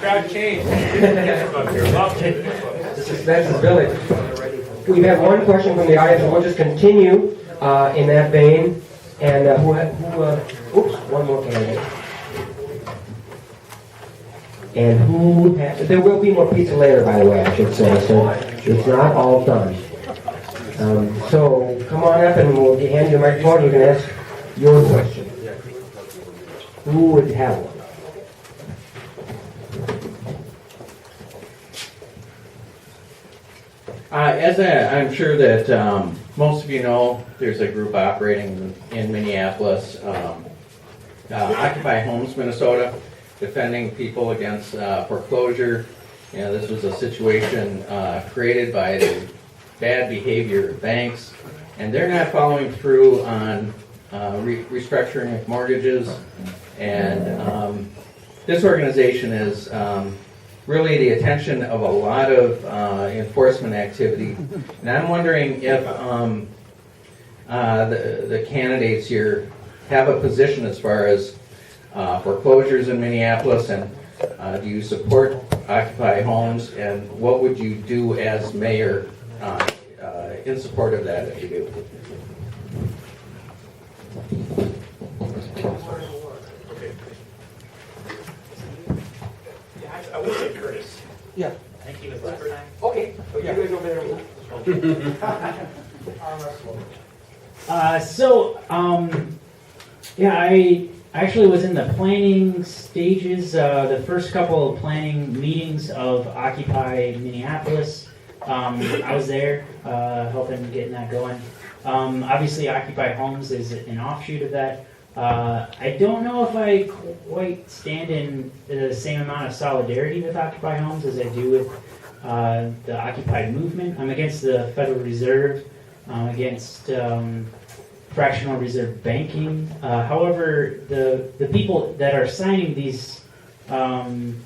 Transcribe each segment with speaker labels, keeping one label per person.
Speaker 1: crowd changed.
Speaker 2: This is Spencer's Village. We've had one question from the audience, and we'll just continue in that vein. And oops, one more candidate. And there will be more pizza later, by the way, I should say, so it's not all done. So come on up and we'll hand you the microphone. You can ask your question. Who would have one?
Speaker 3: I'm sure that most of you know, there's a group operating in Minneapolis, Occupy Homes Minnesota, defending people against foreclosure. You know, this was a situation created by the bad behavior of banks, and they're not following through on restructuring of mortgages. And this organization is really the attention of a lot of enforcement activity. And I'm wondering if the candidates here have a position as far as foreclosures in Minneapolis, and do you support Occupy Homes, and what would you do as mayor in support of that if you do?
Speaker 1: I would say Kurtis.
Speaker 2: Yeah.
Speaker 1: I think he was last time.
Speaker 2: Okay. You guys over there.
Speaker 4: I actually was in the planning stages, the first couple of planning meetings of Occupy Minneapolis. I was there helping getting that going. Obviously, Occupy Homes is an offshoot of that. I don't know if I quite stand in the same amount of solidarity with Occupy Homes as I do with the Occupy movement. I'm against the Federal Reserve, against fractional reserve banking. However, the people that are signing these loan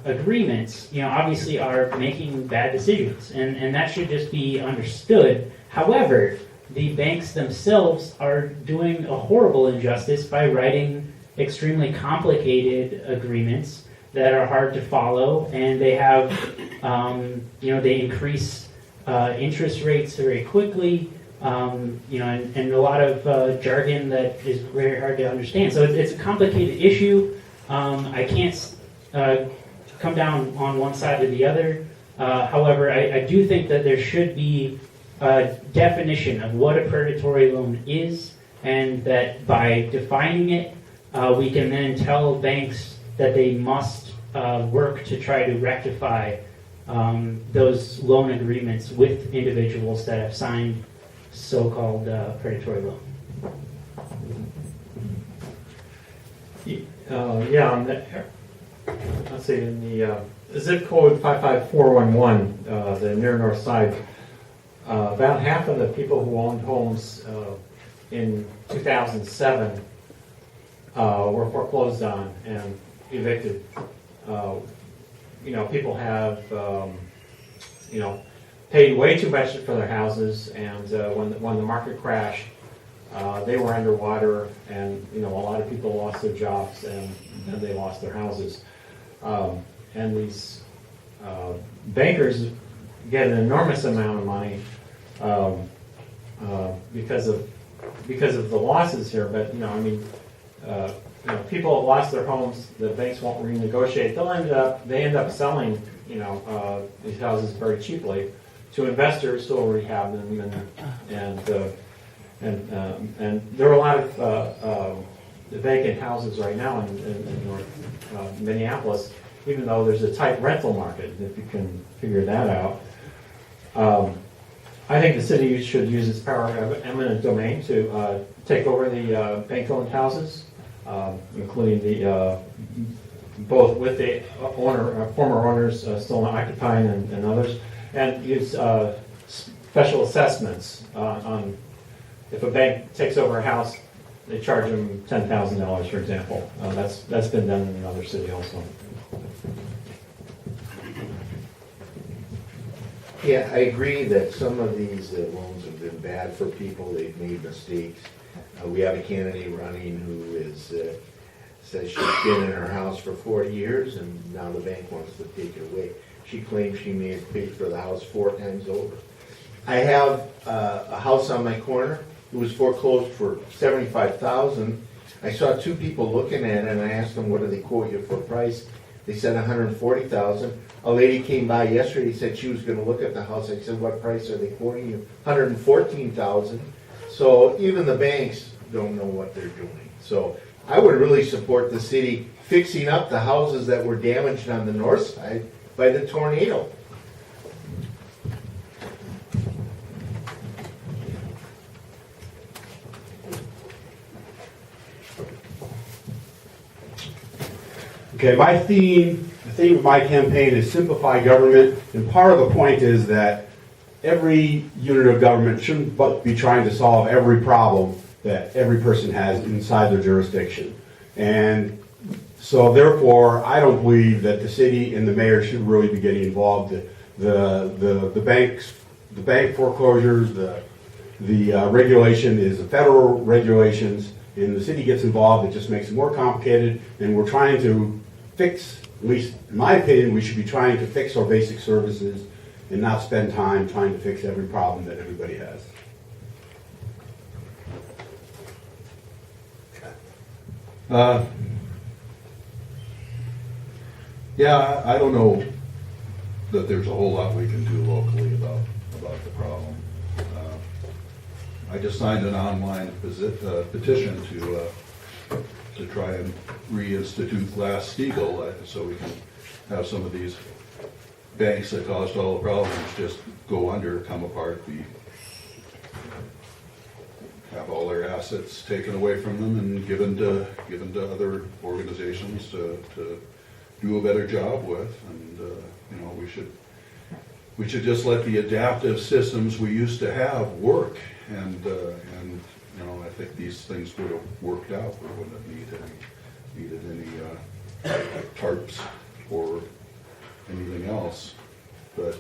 Speaker 4: agreements, obviously are making bad decisions, and that should just be understood. However, the banks themselves are doing a horrible injustice by writing extremely complicated agreements that are hard to follow, and they have, they increase interest rates very quickly, and a lot of jargon that is very hard to understand. So it's a complicated issue. I can't come down on one side or the other. However, I do think that there should be a definition of what a predatory loan is, and that by defining it, we can then tell banks that they must work to try to rectify those loan agreements with individuals that have signed so-called predatory loan.
Speaker 5: Let's see, in the zip code 55411, the near north side, about half of the people who owned homes in 2007 were foreclosed on and evicted. People have, paid way too much for their houses, and when the market crashed, they were underwater, and a lot of people lost their jobs, and then they lost their houses. And these bankers get an enormous amount of money because of the losses here. But people have lost their homes. The banks won't renegotiate. They end up selling these houses very cheaply to investors who will rehab them, and there are a lot of vacant houses right now in North Minneapolis, even though there's a tight rental market, if you can figure that out. I think the city should use its power of eminent domain to take over the bank-owned houses, including the both with the former owners still occupying and others, and use special assessments on if a bank takes over a house, they charge them $10,000, for example. That's been done in another city also.
Speaker 6: Yeah, I agree that some of these loans have been bad for people. They've made mistakes. We have a candidate running who is says she's been in her house for 40 years and now the bank wants to take it away. She claims she may have paid for the house 4 times over. I have a house on my corner. It was foreclosed for $75,000. I saw 2 people looking at it and I asked them, what do they quote you for a price? They said $140,000. A lady came by yesterday, said she was gonna look at the house. I said, what price are they quoting you? $114,000. So even the banks don't know what they're doing. So I would really support the city fixing up the houses that were damaged on the north side by the tornado.
Speaker 7: Okay, the theme of my campaign is simplify government, and part of the point is that every unit of government shouldn't but be trying to solve every problem that every person has inside their jurisdiction. And so therefore, I don't believe that the city and the mayor should really be getting involved. The bank foreclosures, the regulation is the federal regulations, and the city gets involved, it just makes it more complicated, and we're trying to fix, at least in my opinion, we should be trying to fix our basic services and not spend time trying to fix every problem that everybody has.
Speaker 8: Yeah, I don't know that there's a whole lot we can do locally about the problem. I just signed an online petition to try and reinstitute Glass-Steagall so we can have some of these banks that caused all the problems just go under, come apart, have all their assets taken away from them and given to other organizations to do a better job with. And we should just let the adaptive systems we used to have work. And I think these things would have worked out. We wouldn't have needed any tarps or anything else. But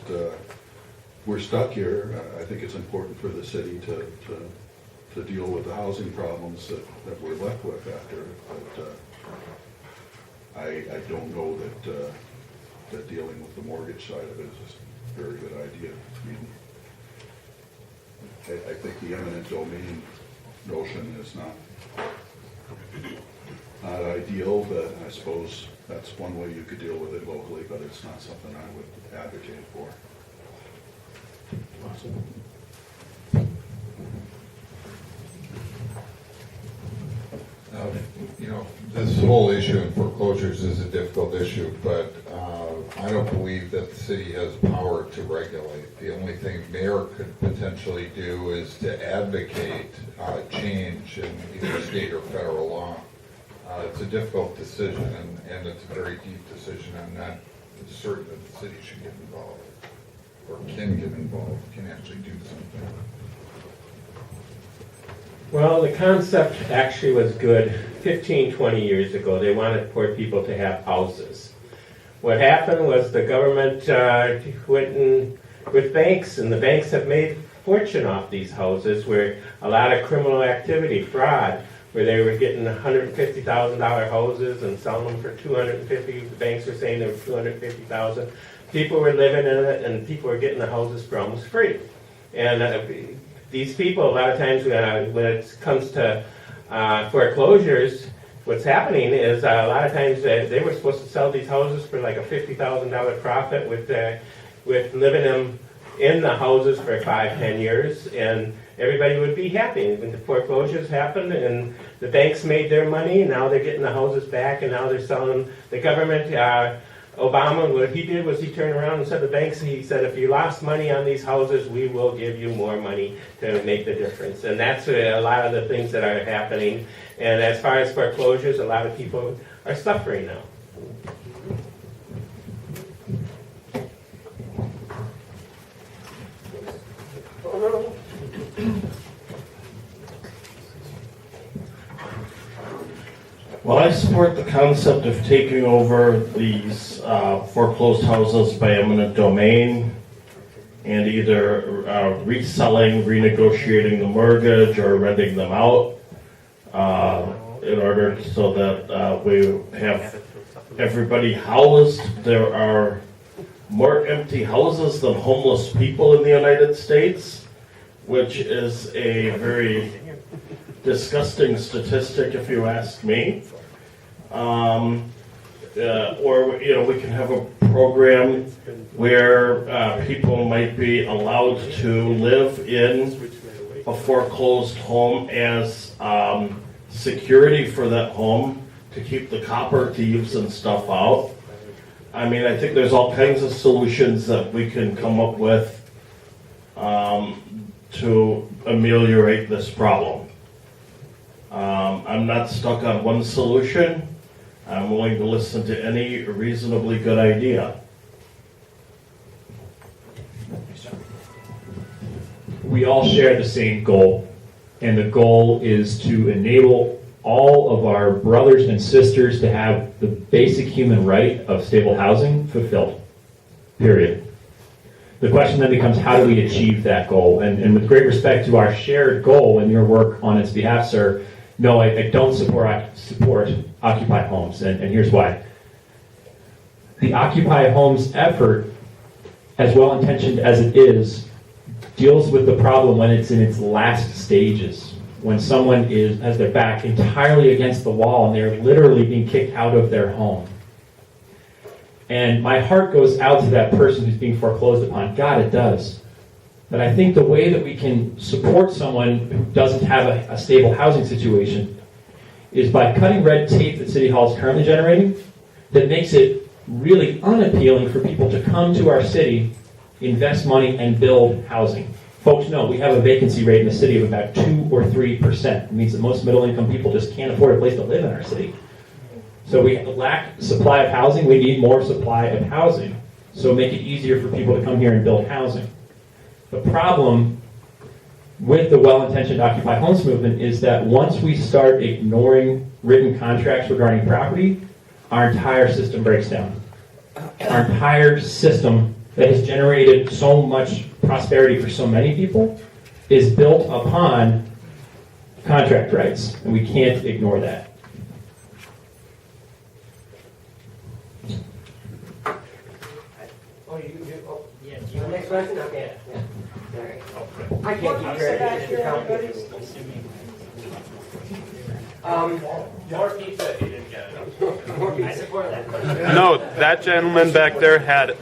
Speaker 8: we're stuck here. I think it's important for the city to deal with the housing problems that we're left with after. But I don't know that dealing with the mortgage side of it is a very good idea. I think the eminent domain notion is not ideal, but I suppose that's one way you could deal with it locally, but it's not something I would advocate for.
Speaker 9: This whole issue in foreclosures is a difficult issue, but I don't believe that the city has power to regulate. The only thing mayor could potentially do is to advocate change in either state or federal law. It's a difficult decision, and it's a very deep decision. I'm not certain that the city should get involved, or can get involved, can actually do something.
Speaker 1: Well, the concept actually was good 15, 20 years ago. They wanted poor people to have houses. What happened was the government went in with banks, and the banks have made fortune off these houses where a lot of criminal activity, fraud, where they were getting $150,000 houses and selling them for $250,000. The banks were saying they were $250,000. People were living in it, and people were getting the houses for almost free. And these people, a lot of times when it comes to foreclosures, what's happening is a lot of times they were supposed to sell these houses for like a $50,000 profit with living them in the houses for 5-10 years, and everybody would be happy. When the foreclosures happened and the banks made their money, now they're getting the houses back, and now they're selling them. The government, Obama, what he did was he turned around and said to the banks, he said, if you lost money on these houses, we will give you more money to make the difference. And that's a lot of the things that are happening. And as far as foreclosures, a lot of people are suffering now.
Speaker 10: Well, I support the concept of taking over these foreclosed houses by eminent domain and either reselling, renegotiating the mortgage, or renting them out. in order so that we have everybody housed. There are more empty houses than homeless people in the United States, which is a very disgusting statistic if you ask me. Or we can have a program where people might be allowed to live in a foreclosed home as security for that home to keep the copper thieves and stuff out. I mean, I think there's all kinds of solutions that we can come up with to ameliorate this problem. I'm not stuck on one solution. I'm willing to listen to any reasonably good idea.
Speaker 11: We all share the same goal, and the goal is to enable all of our brothers and sisters to have the basic human right of stable housing fulfilled, period. The question then becomes, how do we achieve that goal? And with great respect to our shared goal and your work on its behalf, sir, no, I don't support Occupy Homes, and here's why. The Occupy Homes effort, as well-intentioned as it is, deals with the problem when it's in its last stages, when someone has their back entirely against the wall and they're literally being kicked out of their home. And my heart goes out to that person who's being foreclosed upon. God, it does. But I think the way that we can support someone who doesn't have a stable housing situation is by cutting red tape that City Hall is currently generating that makes it really unappealing for people to come to our city, invest money, and build housing. Folks know we have a vacancy rate in the city of about 2 or 3%. It means that most middle-income people just can't afford a place to live in our city. So we lack supply of housing. We need more supply of housing. So make it easier for people to come here and build housing. The problem with the well-intentioned Occupy Homes movement is that once we start ignoring written contracts regarding property, our entire system breaks down. Our entire system that has generated so much prosperity for so many people is built upon contract rights, and we can't ignore that.
Speaker 2: Next question? Okay. I can't keep
Speaker 1: More pizza if you didn't get it. I support that.
Speaker 12: No, that gentleman back there had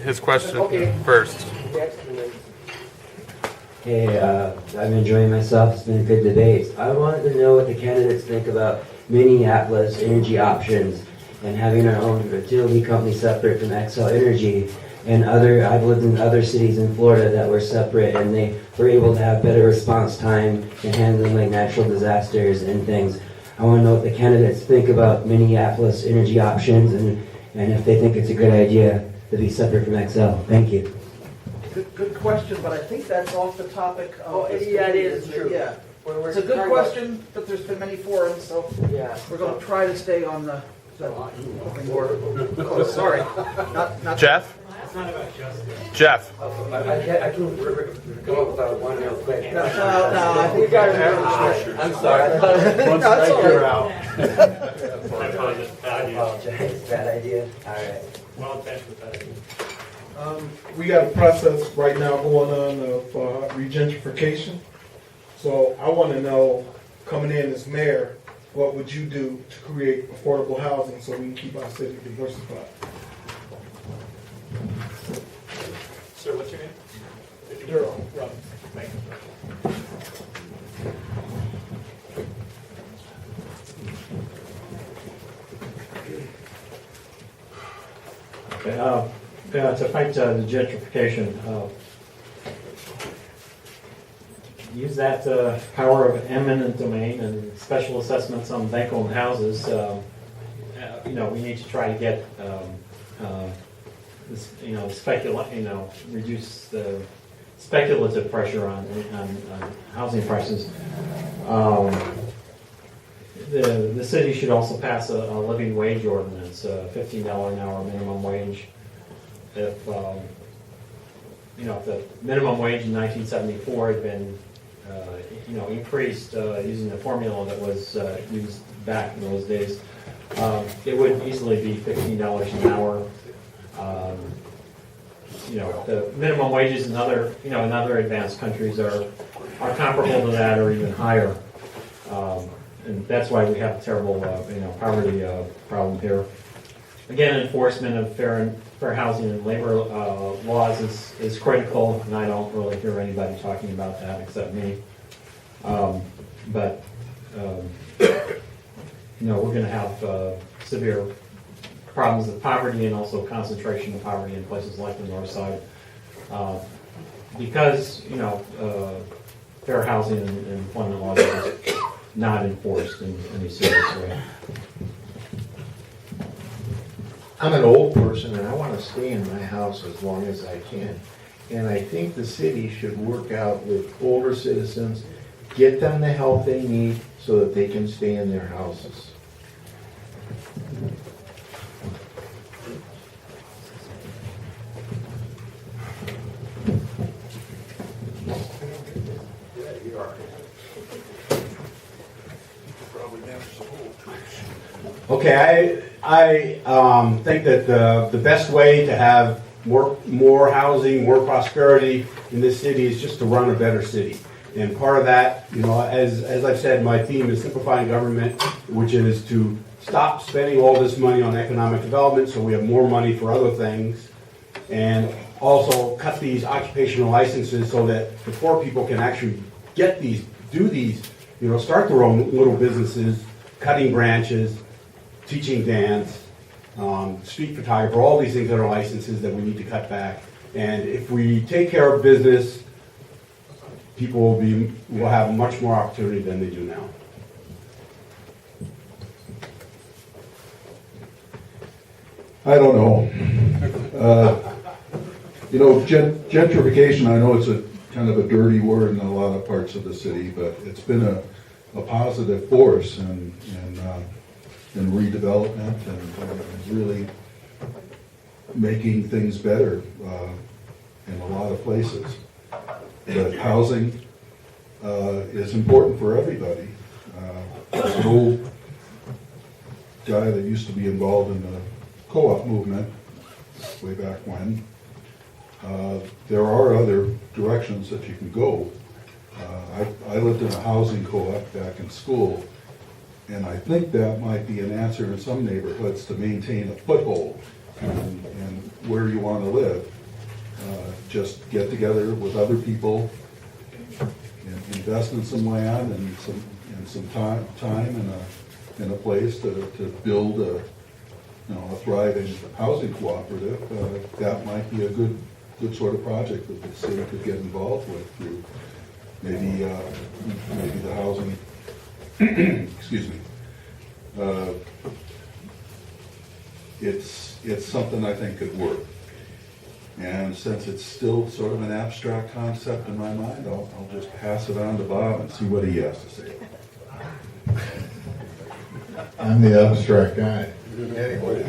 Speaker 12: his question first.
Speaker 13: Hey, I'm enjoying myself. It's been a good debate. I wanted to know what the candidates think about Minneapolis energy options and having our own utility company separate from Xcel Energy. And I've lived in other cities in Florida that were separate, and they were able to have better response time in handling like natural disasters and things. I want to know what the candidates think about Minneapolis energy options, and if they think it's a good idea to be separate from Xcel. Thank you.
Speaker 14: Good question, but I think that's off the topic of this
Speaker 2: yeah, it
Speaker 14: meeting,
Speaker 2: is
Speaker 14: isn't
Speaker 2: true.
Speaker 14: Yeah.
Speaker 2: We're
Speaker 14: It's a good question, but there's been many forums, so
Speaker 2: Yeah.
Speaker 14: we're going to try to stay on the more. Oh, sorry. Not
Speaker 12: Jeff? Jeff.
Speaker 2: I can come up with one real quick.
Speaker 14: No, I think we got it.
Speaker 2: I'm sorry.
Speaker 14: Once you're out.
Speaker 11: I
Speaker 2: apologize. Bad idea. All right.
Speaker 11: Well intentioned, bad idea.
Speaker 15: We got a process right now going on of regentrification. So I want to know, coming in as mayor, what would you do to create affordable housing so we can keep our city diversified?
Speaker 11: Sir, what's your name?
Speaker 15: Daryl.
Speaker 11: Thank you.
Speaker 5: Okay, to fight the gentrification, use that power of eminent domain and special assessments on bank-owned houses. We need to try to get reduce the speculative pressure on housing prices. The city should also pass a living wage ordinance, $15 an hour minimum wage. If the minimum wage in 1974 had been increased using the formula that was used back in those days. It would easily be $15 an hour. The minimum wages in other advanced countries are comparable to that or even higher. And that's why we have a terrible, poverty problem here. Again, enforcement of fair housing and labor laws is critical, and I don't really hear anybody talking about that except me. But we're going to have severe problems of poverty and also concentration of poverty in places like the north side because fair housing and employment laws are just not enforced in any serious way.
Speaker 6: I'm an old person and I want to stay in my house as long as I can. And I think the city should work out with older citizens, get them the help they need so that they can stay in their houses.
Speaker 7: Okay, I think that the best way to have more housing, more prosperity in this city is just to run a better city. And part of that, as I've said, my theme is simplifying government, which is to stop spending all this money on economic development so we have more money for other things, and also cut these occupational licenses so that the poor people can actually get these, do these, start their own little businesses, cutting branches, teaching dance, street photographer, all these things that are licenses that we need to cut back. And if we take care of business, people will have much more opportunity than they do now.
Speaker 8: I don't know. Gentrification, I know it's a kind of a dirty word in a lot of parts of the city, but it's been a positive force in redevelopment and really making things better in a lot of places. But housing is important for everybody. As an old guy that used to be involved in the co-op movement way back when, there are other directions that you can go. I lived in a housing co-op back in school, and I think that might be an answer in some neighborhoods to maintain a foothold in where you want to live. Just get together with other people and invest in some land and some time in a place to build a thriving housing cooperative. That might be a good sort of project that the city could get involved with through maybe the housing. Excuse me. It's something I think could work. And since it's still sort of an abstract concept in my mind, I'll just pass it on to Bob and see what he has to say.
Speaker 9: I'm the abstract guy. Anyway,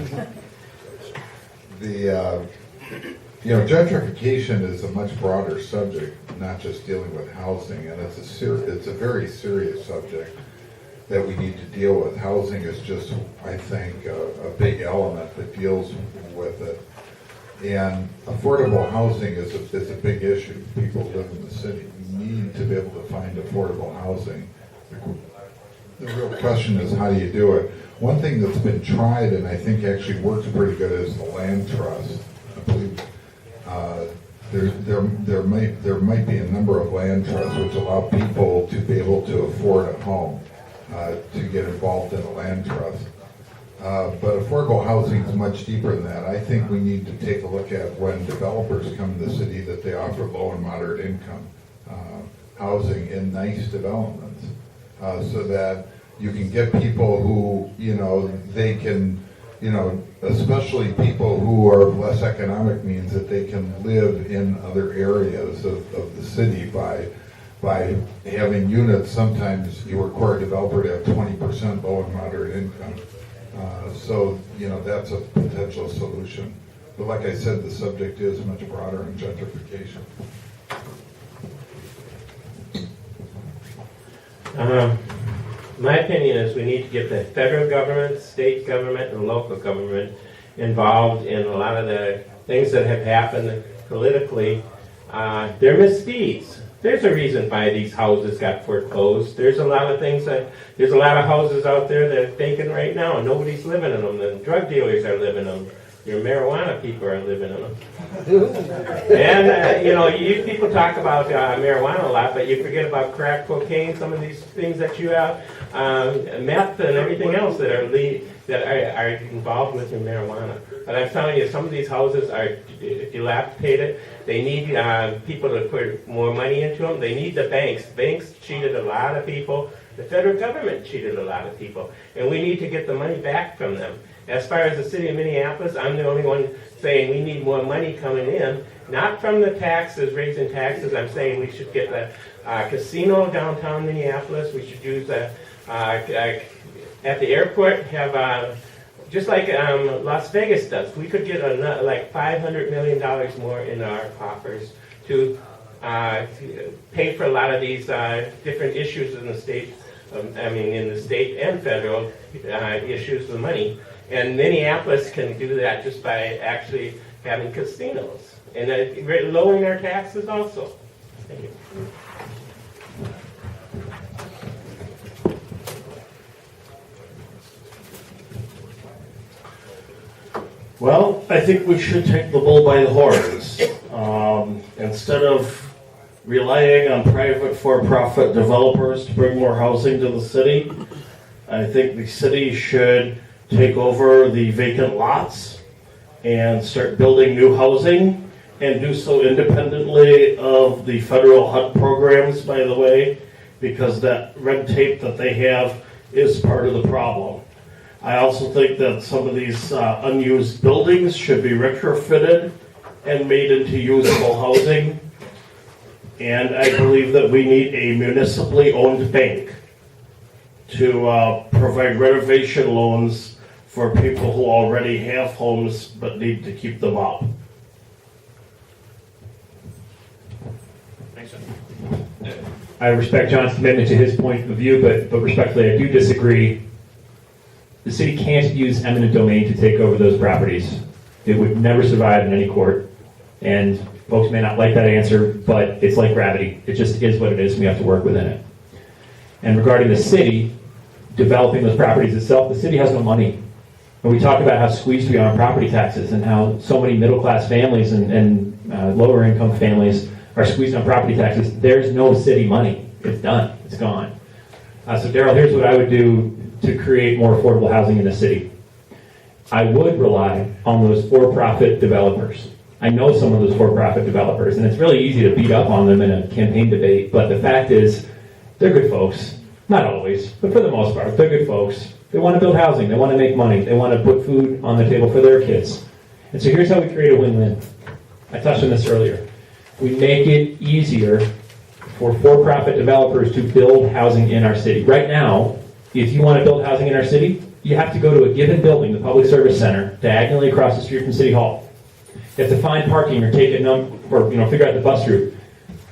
Speaker 9: gentrification is a much broader subject, not just dealing with housing, and it's a very serious subject that we need to deal with. Housing is just, I think, a big element that deals with it. And affordable housing is a big issue. People live in the city. We need to be able to find affordable housing. The real question is, how do you do it? One thing that's been tried and I think actually works pretty good is the land trust. I believe there might be a number of land trusts which allow people to be able to afford a home, to get involved in a land trust. But affordable housing is much deeper than that. I think we need to take a look at when developers come to the city that they offer low and moderate income housing in nice developments, so that you can get people who, they can, especially people who are of less economic means, that they can live in other areas of the city by having units. Sometimes you require a developer to have 20% low and moderate income. So that's a potential solution. But like I said, the subject is much broader in gentrification.
Speaker 1: My opinion is we need to get the federal government, state government, and local government involved in a lot of the things that have happened politically. They're misdeeds. There's a reason why these houses got foreclosed. There's a lot of things there's a lot of houses out there that are vacant right now, and nobody's living in them. The drug dealers are living in them. Your marijuana people are living in them. And, you people talk about marijuana a lot, but you forget about crack cocaine, some of these things that you have, meth and everything else that are involved with your marijuana. But I'm telling you, some of these houses are dilapidated. They need people to put more money into them. They need the banks. Banks cheated a lot of people. The federal government cheated a lot of people. And we need to get the money back from them. As far as the city of Minneapolis, I'm the only one saying we need more money coming in, not from the taxes, raising taxes. I'm saying we should get the casino downtown Minneapolis. We should use at the airport, have just like Las Vegas does. We could get like $500 million more in our coffers to pay for a lot of these different issues in the state. In the state and federal issues with money. And Minneapolis can do that just by actually having casinos and lowering our taxes also. Thank you.
Speaker 10: Well, I think we should take the bull by the horns. Instead of relying on private for-profit developers to bring more housing to the city, I think the city should take over the vacant lots and start building new housing, and do so independently of the federal HUD programs, by the way, because that red tape that they have is part of the problem. I also think that some of these unused buildings should be retrofitted and made into usable housing. And I believe that we need a municipally owned bank to provide renovation loans for people who already have homes but need to keep them up.
Speaker 11: Thanks, John. I respect John's commitment to his point of view, but respectfully, I do disagree. The city can't use eminent domain to take over those properties. It would never survive in any court. And folks may not like that answer, but it's like gravity. It just is what it is, and we have to work within it. And regarding the city developing those properties itself, the city has no money. And we talk about how squeezed we are on property taxes and how so many middle-class families and lower-income families are squeezed on property taxes. There's no city money. It's done. It's gone. So Daryl, here's what I would do to create more affordable housing in the city. I would rely on those for-profit developers. I know some of those for-profit developers, and it's really easy to beat up on them in a campaign debate, but the fact is, they're good folks. Not always, but for the most part, they're good folks. They want to build housing. They want to make money. They want to put food on the table for their kids. And so here's how we create a win-win. I touched on this earlier. We make it easier for-profit developers to build housing in our city. Right now, if you want to build housing in our city, you have to go to a given building, the Public Service Center, diagonally across the street from City Hall. You have to find parking or take a number, or figure out the bus route.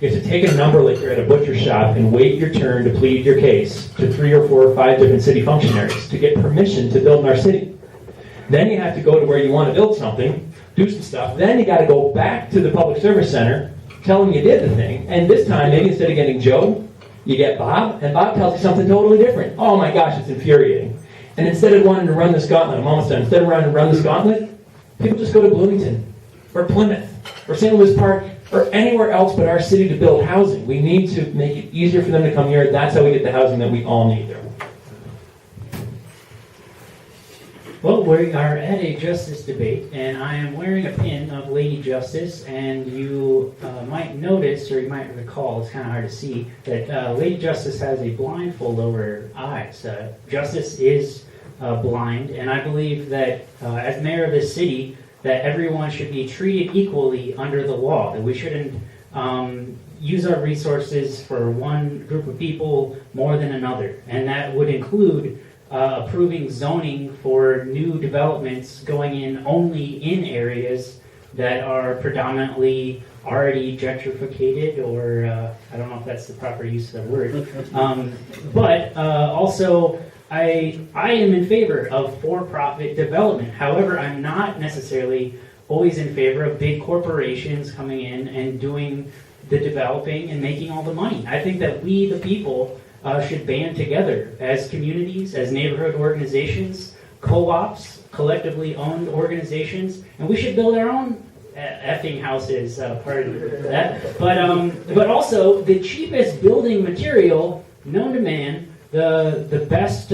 Speaker 11: You have to take a number like you're at a butcher shop and wait your turn to plead your case to 3 or 4 or 5 different city functionaries to get permission to build in our city. Then you have to go to where you want to build something, do some stuff. Then you got to go back to the Public Service Center, tell them you did the thing, and this time maybe instead of getting Joe, you get Bob, and Bob tells you something totally different. Oh my gosh, it's infuriating. And instead of wanting to run this gauntlet, I'm almost done. Instead of running to run this gauntlet, people just go to Bloomington or Plymouth or St. Louis Park or anywhere else but our city to build housing. We need to make it easier for them to come here. That's how we get the housing that we all need there.
Speaker 4: Well, we are at a justice debate, and I am wearing a pin of Lady Justice, and you might notice, or you might recall, it's kind of hard to see, that Lady Justice has a blindfold over her eyes. Justice is blind, and I believe that as mayor of this city, that everyone should be treated equally under the law, that we shouldn't use our resources for one group of people more than another, and that would include approving zoning for new developments going in only in areas that are predominantly already gentrificated, or I don't know if that's the proper use of the word. But also, I am in favor of for-profit development. However, I'm not necessarily always in favor of big corporations coming in and doing the developing and making all the money. I think that we, the people, should band together as communities, as neighborhood organizations, co-ops, collectively owned organizations, and we should build our own effing houses, pardon that. But also, the cheapest building material known to man, the best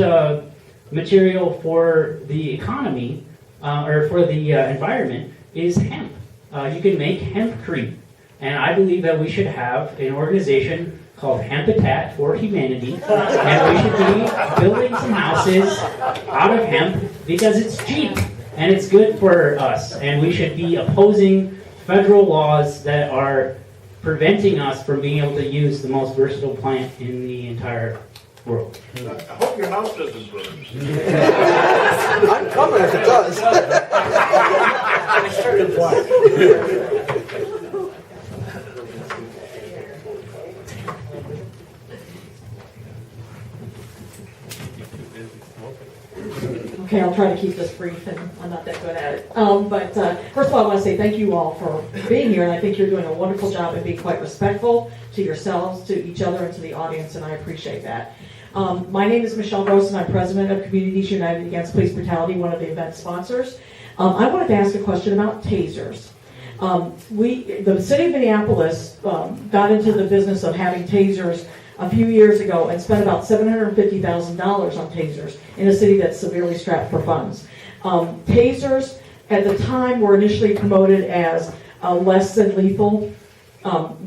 Speaker 4: material for the economy, or for the environment, is hemp. You can make hempcrete. And I believe that we should have an organization called Habitat for Humanity, and we should be building some houses out of hemp because it's cheap and it's good for us. And we should be opposing federal laws that are preventing us from being able to use the most versatile plant in the entire world.
Speaker 6: I hope your house doesn't burn.
Speaker 14: I'm coming if it does.
Speaker 16: Okay, I'll try to keep this brief, and I'm not that good at it. But first of all, I want to say thank you all for being here, and I think you're doing a wonderful job and being quite respectful to yourselves, to each other, and to the audience, and I appreciate that. My name is Michelle Gross, and I'm president of Communities United Against Police Brutality, one of the event sponsors. I wanted to ask a question about tasers. The city of Minneapolis got into the business of having tasers a few years ago and spent about $750,000 on tasers in a city that's severely strapped for funds. Tasers at the time were initially promoted as less than lethal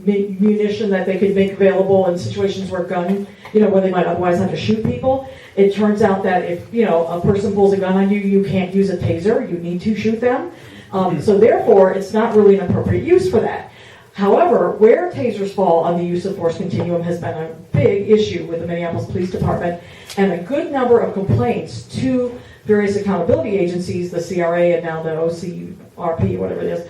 Speaker 16: munition that they could make available in situations where where they might otherwise have to shoot people. It turns out that if a person pulls a gun on you, you can't use a taser. You need to shoot them. So therefore, it's not really an appropriate use for that. However, where tasers fall on the use of force continuum has been a big issue with the Minneapolis Police Department, and a good number of complaints to various accountability agencies, the CRA and now the OCRP, whatever it is,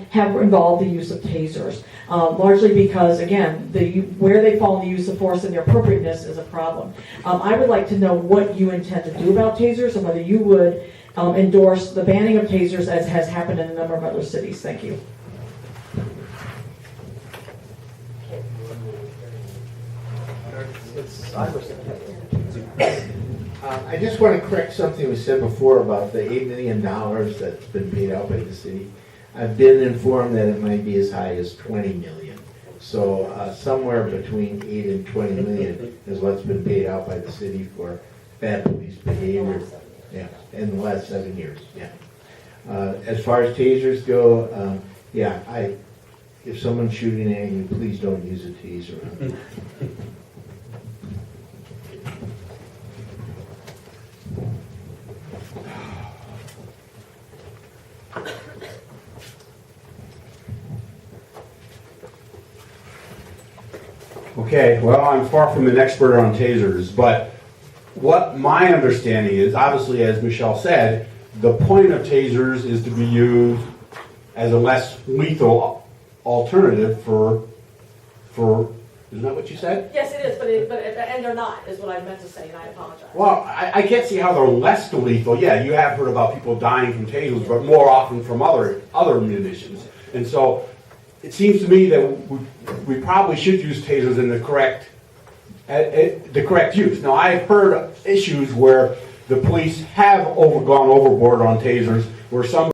Speaker 16: have involved the use of tasers. Largely because, again, where they fall in the use of force and their appropriateness is a problem. I would like to know what you intend to do about tasers and whether you would endorse the banning of tasers as has happened in a number of other cities. Thank you.
Speaker 6: I just want to correct something we said before about the $8 million that's been paid out by the city. I've been informed that it might be as high as 20 million. So somewhere between 8 and 20 million is what's been paid out by the city for bad police behavior. Yeah, in the last 7 years. Yeah. As far as tasers go, if someone's shooting at you, please don't use a taser.
Speaker 7: Okay, well, I'm far from an expert on tasers, but what my understanding is, obviously, as Michelle said, the point of tasers is to be used as a less lethal alternative for isn't that what you said?
Speaker 16: Yes, it is, but at the end they're not, is what I meant to say, and I apologize.
Speaker 7: Well, I can't see how they're less lethal. Yeah, you have heard about people dying from tasers, but more often from other munitions. And so it seems to me that we probably should use tasers in the correct use. Now, I've heard issues where the police have gone overboard on tasers, where some